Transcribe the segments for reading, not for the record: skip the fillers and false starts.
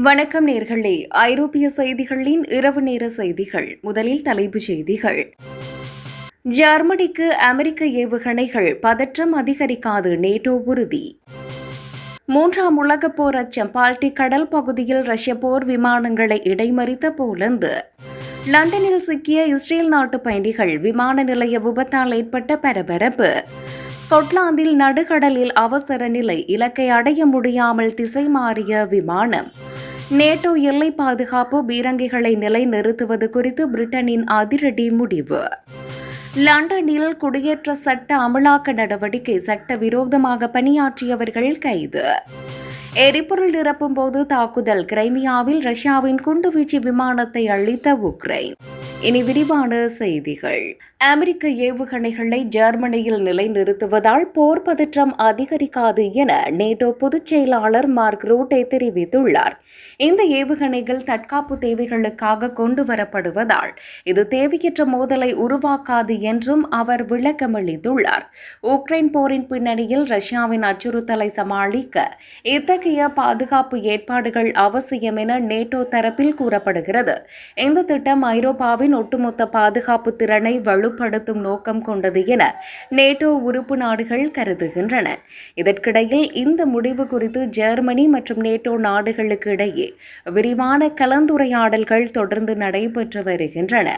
வணக்கம் நேர்களே. ஐரோப்பிய செய்திகளின் இரவு நேர செய்திகள். முதலில் தலைப்புச் செய்திகள். ஜெர்மனிக்கு அமெரிக்க ஏவுகணைகள், பதற்றம் அதிகரிக்காது நேட்டோ உறுதி. மூன்றாம் உலகப் போர் அச்சம். பால்டிக் கடல் பகுதியில் ரஷ்ய போர் விமானங்களை இடைமறித்த போலந்து. லண்டனில் சிக்கிய இஸ்ரேல் நாட்டு பயணிகள். விமான நிலைய விபத்தால் ஏற்பட்ட பரபரப்பு. ஸ்கொட்லாந்தில் நடுக்கடலில் அவசர நிலை. இலக்கை அடைய முடியாமல் திசை மாறிய விமானம். நேட்டோ எல்லை பாதுகாப்பு பீரங்கிகளை நிலைநிறுத்துவது குறித்து பிரிட்டனின் அதிரடி முடிவு. லண்டனில் குடியேற்ற சட்ட அமலாக்க நடவடிக்கை. சட்டவிரோதமாக பணியாற்றியவர்கள் கைது. எரிபொருள் நிரப்பும் போது தாக்குதல். கிரைமியாவில் ரஷ்யாவின் குண்டுவீச்சு விமானத்தை அழித்த உக்ரைன். இனி விரிவான செய்திகள். அமெரிக்க ஏவுகணைகளை ஜெர்மனியில் நிலைநிறுத்துவதால் போர் பதற்றம் அதிகரிக்காது என நேட்டோ பொதுச் செயலாளர் மார்க் ரூட்டே தெரிவித்துள்ளார். இந்த ஏவுகணைகள் தற்காப்பு தேவைகளுக்காக கொண்டு வரப்படுவதால் இது தேவையற்ற மோதலை உருவாக்காது என்றும் அவர் விளக்கமளித்துள்ளார். உக்ரைன் போரின் பின்னணியில் ரஷ்யாவின் அச்சுறுத்தலை சமாளிக்க இத்தகைய பாதுகாப்பு ஏற்பாடுகள் அவசியம் என நேட்டோ தரப்பில் கூறப்படுகிறது. இந்த திட்டம் ஐரோப்பாவின் ஒட்டுமொத்த பாதுகாப்பு திறனை வலுப்படுத்தும் நோக்கம் கொண்டது என நேட்டோ உறுப்பு நாடுகள் கருதுகின்றன. இதற்கிடையில் இந்த முடிவு குறித்து ஜெர்மனி மற்றும் நேட்டோ நாடுகளுக்கு இடையே விரிவான கலந்துரையாடல்கள் தொடர்ந்து நடைபெற்று வருகின்றன.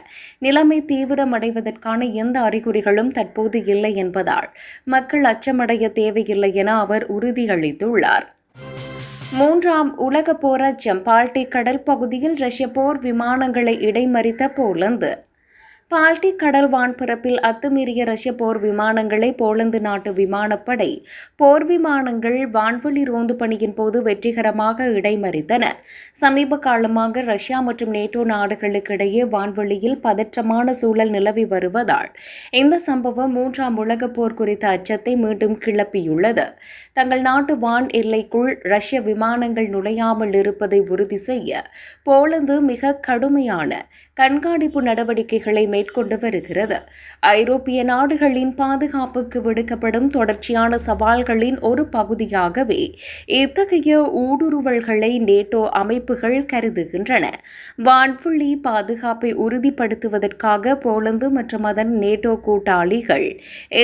நிலைமை தீவிரமடைவதற்கான எந்த அறிகுறிகளும் தற்போது இல்லை என்பதால் மக்கள் அச்சமடைய தேவையில்லை என அவர் உறுதியளித்துள்ளார். மூன்றாம் உலக போர் அச்சம். பால்டிக் கடல் பகுதியில் ரஷ்ய போர் விமானங்களை இடைமறித்த போலந்து. பால்டிக் கடல் வான்பரப்பில் அத்துமீறிய ரஷ்ய போர் விமானங்களை போலந்து நாட்டு விமானப்படை போர் விமானங்கள் வான்வெளி ரோந்து பணியின் போது வெற்றிகரமாக இடைமறித்தன. சமீப காலமாக ரஷ்யா மற்றும் நேட்டோ நாடுகளுக்கு இடையே வான்வெளியில் பதற்றமான சூழல் நிலவி வருவதால் இந்த சம்பவம் மூன்றாம் உலகப் போர் குறித்த அச்சத்தை மீண்டும் கிளப்பியுள்ளது. தங்கள் நாட்டு வான் எல்லைக்குள் ரஷ்ய விமானங்கள் நுழையாமல் இருப்பதை உறுதி செய்ய போலந்து மிக கடுமையான கண்காணிப்பு நடவடிக்கைகளை மேற்கொண்டு வருகிறது. ஐரோப்பிய நாடுகளின் பாதுகாப்புக்கு விடுக்கப்படும் தொடர்ச்சியான சவால்களின் ஒரு பகுதியாகவே இத்தகைய ஊடுருவல்களை நேட்டோ அமைப்புகள் கருதுகின்றன. வான்வெளி பாதுகாப்பை உறுதிப்படுத்துவதற்காக போலந்து மற்றும் அதன் நேட்டோ கூட்டாளிகள்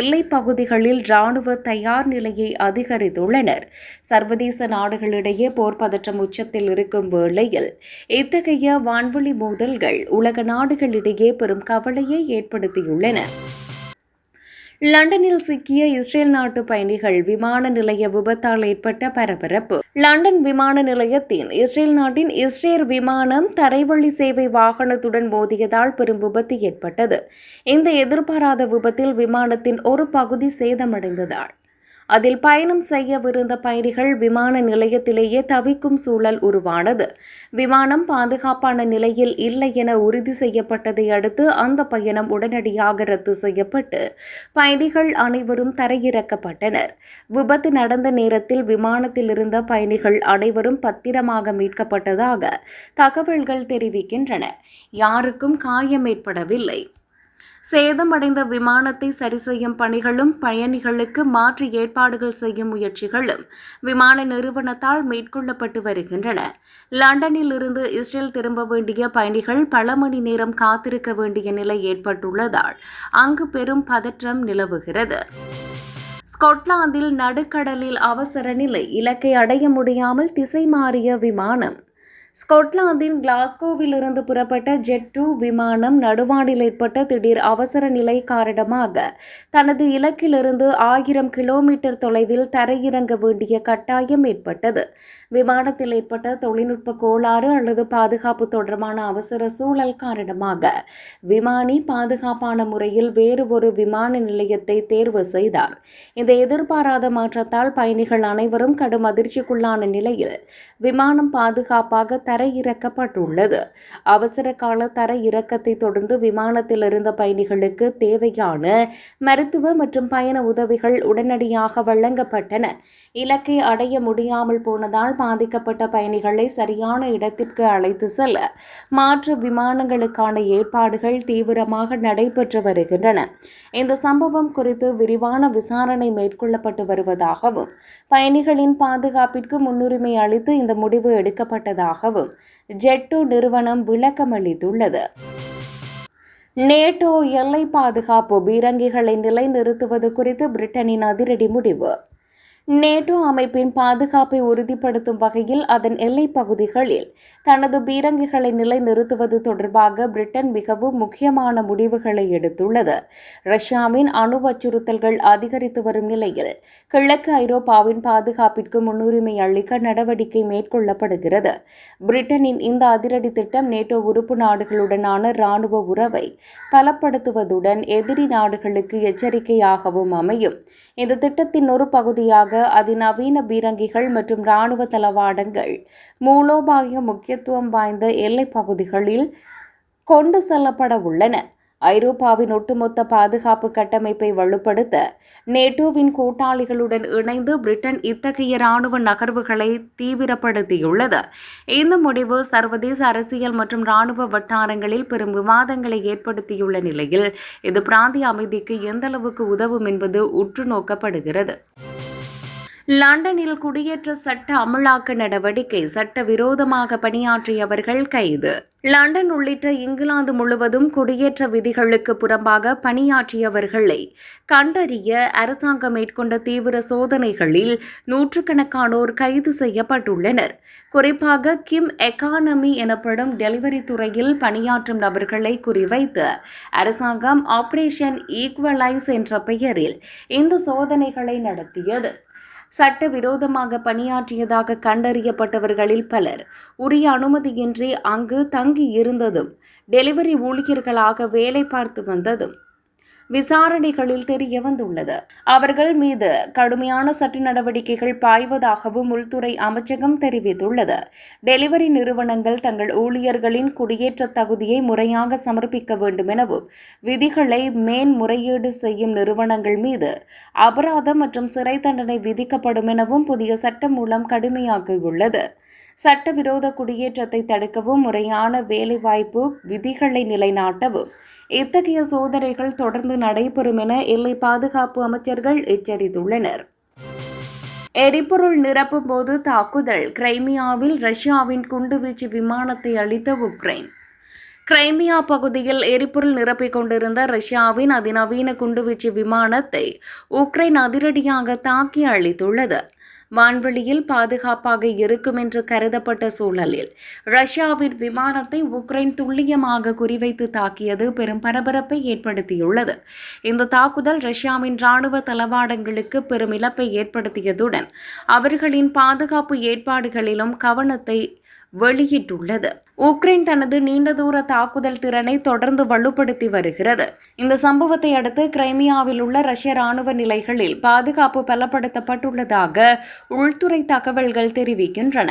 எல்லைப் பகுதிகளில் இராணுவ தயார் நிலையை அதிகரித்துள்ளனர். சர்வதேச நாடுகளிடையே போர் பதற்றம் உச்சத்தில் இருக்கும் வேளையில் இத்தகைய வான்வெளி மோதல்கள் உலக நாடுகளிடையே பெரும் கவலையை ஏற்படுத்தியுள்ளன. லண்டனில் சிக்கிய இஸ்ரேல் நாட்டு பயணிகள். விமான நிலைய விபத்தால் ஏற்பட்ட பரபரப்பு. லண்டன் விமான நிலையத்தின் இஸ்ரேல் நாட்டின் இஸ்ரேர் விமானம் தரைவழி சேவை வாகனத்துடன் மோதியதால் பெரும் விபத்து ஏற்பட்டது. இந்த எதிர்பாராத விபத்தில் விமானத்தின் ஒரு பகுதி சேதமடைந்ததால் அதில் பயணம் செய்யவிருந்த பயணிகள் விமான நிலையத்திலேயே தவிக்கும் சூழல் உருவானது. விமானம் பாதுகாப்பான நிலையில் இல்லை என உறுதி செய்யப்பட்டதை அடுத்து அந்த பயணம் உடனடியாக ரத்து செய்யப்பட்டு பயணிகள் அனைவரும் தரையிறக்கப்பட்டனர். விபத்து நடந்த நேரத்தில் விமானத்தில் இருந்த பயணிகள் அனைவரும் பத்திரமாக மீட்கப்பட்டதாக தகவல்கள் தெரிவிக்கின்றன. யாருக்கும் காயம் ஏற்படவில்லை. சேதமடைந்த விமானத்தை சரி செய்யும் பணிகளும் பயணிகளுக்கு மாற்று ஏற்பாடுகள் செய்யும் முயற்சிகளும் விமான நிறுவனத்தால் மேற்கொள்ளப்பட்டு வருகின்றன. லண்டனில் இருந்து இஸ்ரேல் திரும்ப வேண்டிய பயணிகள் பல மணி நேரம் காத்திருக்க வேண்டிய நிலை ஏற்பட்டுள்ளதால் அங்கு பெரும் பதற்றம் நிலவுகிறது. ஸ்கொட்லாந்தில் நடுக்கடலில் அவசர நிலை. இலக்கை அடைய முடியாமல் திசை மாறிய விமானம். ஸ்கொட்லாந்தின் கிளாஸ்கோவில் இருந்து புறப்பட்ட ஜெட்-2 விமானம் நடுவானில் ஏற்பட்ட திடீர் அவசர நிலை காரணமாக தனது இலக்கிலிருந்து 1000 கிலோமீட்டர் தொலைவில் தரையிறங்க வேண்டிய கட்டாயம் ஏற்பட்டது. விமானத்தில் ஏற்பட்ட தொழில்நுட்ப கோளாறு அல்லது பாதுகாப்பு தொடர்பான அவசர சூழல் காரணமாக விமானி பாதுகாப்பான முறையில் வேறு ஒரு விமான நிலையத்தை தேர்வு செய்தார். இந்த எதிர்பாராத மாற்றத்தால் பயணிகள் அனைவரும் கடும் அதிர்ச்சிக்குள்ளான நிலையில் விமானம் பாதுகாப்பாக தரையிறக்கப்பட்டுள்ளது. அவசர கால தரையிறக்கத்தை தொடர்ந்து விமானத்தில் இருந்த பயணிகளுக்கு தேவையான மருத்துவ மற்றும் பயண உதவிகள் உடனடியாக வழங்கப்பட்டன. இலக்கை அடைய முடியாமல் போனதால் பாதிக்கப்பட்ட பயணிகளை சரியான இடத்திற்கு அழைத்து செல்ல மாற்று விமானங்களுக்கான ஏற்பாடுகள் தீவிரமாக நடைபெற்று வருகின்றன. இந்த சம்பவம் குறித்து விரிவான விசாரணை மேற்கொள்ளப்பட்டு வருவதாகவும் பயணிகளின் பாதுகாப்பிற்கு முன்னுரிமை அளித்து இந்த முடிவு எடுக்கப்பட்டதாகவும் ஜெட்டோ நிறுவனம் விளக்கமளித்துள்ளது. நேட்டோ எல்லை பாதுகாப்பு பீரங்கிகளை நிலைநிறுத்துவது குறித்து பிரிட்டனின் அதிரடி முடிவு. நேட்டோ அமைப்பின் பாதுகாப்பை உறுதிப்படுத்தும் வகையில் அதன் எல்லைப் பகுதிகளில் தனது பீரங்கிகளை நிலைநிறுத்துவது தொடர்பாக பிரிட்டன் மிகவும் முக்கியமான முடிவுகளை எடுத்துள்ளது. ரஷ்யாவின் அணு அச்சுறுத்தல்கள் அதிகரித்து வரும் நிலையில் கிழக்கு ஐரோப்பாவின் பாதுகாப்பிற்கு முன்னுரிமை அளிக்க நடவடிக்கை மேற்கொள்ளப்படுகிறது. பிரிட்டனின் இந்த அதிரடி திட்டம் நேட்டோ உறுப்பு நாடுகளுடனான இராணுவ உறவை பலப்படுத்துவதுடன் எதிரி நாடுகளுக்கு எச்சரிக்கையாகவும் அமையும். இந்த திட்டத்தின் ஒரு பகுதியாக அதிநவீன பீரங்கிகள் மற்றும் இராணுவ தளவாடங்கள் மூலோபாய முக்கியத்துவம் வாய்ந்த எல்லைப் பகுதிகளில் கொண்டு செல்லப்பட உள்ளன. ஐரோப்பாவின் ஒட்டுமொத்த பாதுகாப்பு கட்டமைப்பை வலுப்படுத்த நேட்டோவின் கூட்டாளிகளுடன் இணைந்து பிரிட்டன் இத்தகைய இராணுவ நகர்வுகளை தீவிரப்படுத்தியுள்ளது. இந்த முடிவு சர்வதேச அரசியல் மற்றும் இராணுவ வட்டாரங்களில் பெரும் விவாதங்களை ஏற்படுத்தியுள்ள நிலையில் இது பிராந்திய அமைதிக்கு எந்தளவுக்கு உதவும் என்பது உற்று நோக்கப்படுகிறது. லண்டனில் குடியேற்ற சட்ட அமலாக்க நடவடிக்கை. சட்டவிரோதமாக பணியாற்றியவர்கள் கைது. லண்டன் உள்ளிட்ட இங்கிலாந்து முழுவதும் குடியேற்ற விதிகளுக்கு புறம்பாக பணியாற்றியவர்களை கண்டறிய அரசாங்கம் மேற்கொண்ட தீவிர சோதனைகளில் நூற்றுக்கணக்கானோர் கைது செய்யப்பட்டுள்ளனர். குறிப்பாக கிம் எக்கானமி எனப்படும் டெலிவரி துறையில் பணியாற்றும் நபர்களை குறிவைத்து அரசாங்கம் ஆபரேஷன் ஈக்குவலைஸ் என்ற பெயரில் இந்த சோதனைகளை நடத்தியது. சட்டவிரோதமாக பணியாற்றியதாக கண்டறியப்பட்டவர்களில் பலர் உரிய அனுமதியின்றி அங்கு தங்கியிருந்ததும் டெலிவரி ஊழியர்களாக வேலை பார்த்து வந்ததும் விசாரணைகளில் தெரிய வந்துள்ளது. அவர்கள் மீது கடுமையான சட்ட நடவடிக்கைகள் பாய்வதாகவும் உள்துறை அமைச்சகம் தெரிவித்துள்ளது. டெலிவரி நிறுவனங்கள் தங்கள் ஊழியர்களின் குடியேற்ற தகுதியை முறையாக சமர்ப்பிக்க வேண்டும் எனவும் விதிகளை மேன்முறையீடு செய்யும் நிறுவனங்கள் மீது அபராதம் மற்றும் சிறை தண்டனை விதிக்கப்படும் எனவும் புதிய சட்டம் மூலம் கடுமையாகியுள்ளது. சட்டவிரோத குடியேற்றத்தை தடுக்கவும் முறையான வேலைவாய்ப்பு விதிகளை நிலைநாட்டவும் இத்தகைய சோதனைகள் தொடர்ந்து நடைபெறும் என எல்லை பாதுகாப்பு அமைச்சர்கள் எச்சரித்துள்ளனர். எரிபொருள் நிரப்பும் போது தாக்குதல். கிரைமியாவில் ரஷ்யாவின் குண்டுவீச்சு விமானத்தை அழித்த உக்ரைன். கிரைமியா பகுதியில் எரிபொருள் நிரப்பிக் கொண்டிருந்த ரஷ்யாவின் அதிநவீன குண்டுவீச்சு விமானத்தை உக்ரைன் அதிரடியாக தாக்கி அழித்துள்ளது. வான்வெளியில் பாதுகாப்பாக இருக்கும் என்று கருதப்பட்ட சூழலில் ரஷ்யாவின் விமானத்தை உக்ரைன் துல்லியமாக குறிவைத்து தாக்கியது பெரும் பரபரப்பை ஏற்படுத்தியுள்ளது. இந்த தாக்குதல் ரஷ்யாவின் இராணுவ தளவாடங்களுக்கு பெரும் இழப்பை ஏற்படுத்தியதுடன் அவர்களின் பாதுகாப்பு ஏற்பாடுகளிலும் கவனத்தை வெளியிட்டுள்ளது. உக்ரைன் தனது நீண்ட தூர தாக்குதல் திறனை தொடர்ந்து வலுப்படுத்தி வருகிறது. இந்த சம்பவத்தை அடுத்து கிரைமியாவில் உள்ள ரஷ்ய ராணுவ நிலைகளில் பாதுகாப்பு பலப்படுத்தப்பட்டுள்ளதாக உள்துறை தகவல்கள் தெரிவிக்கின்றன.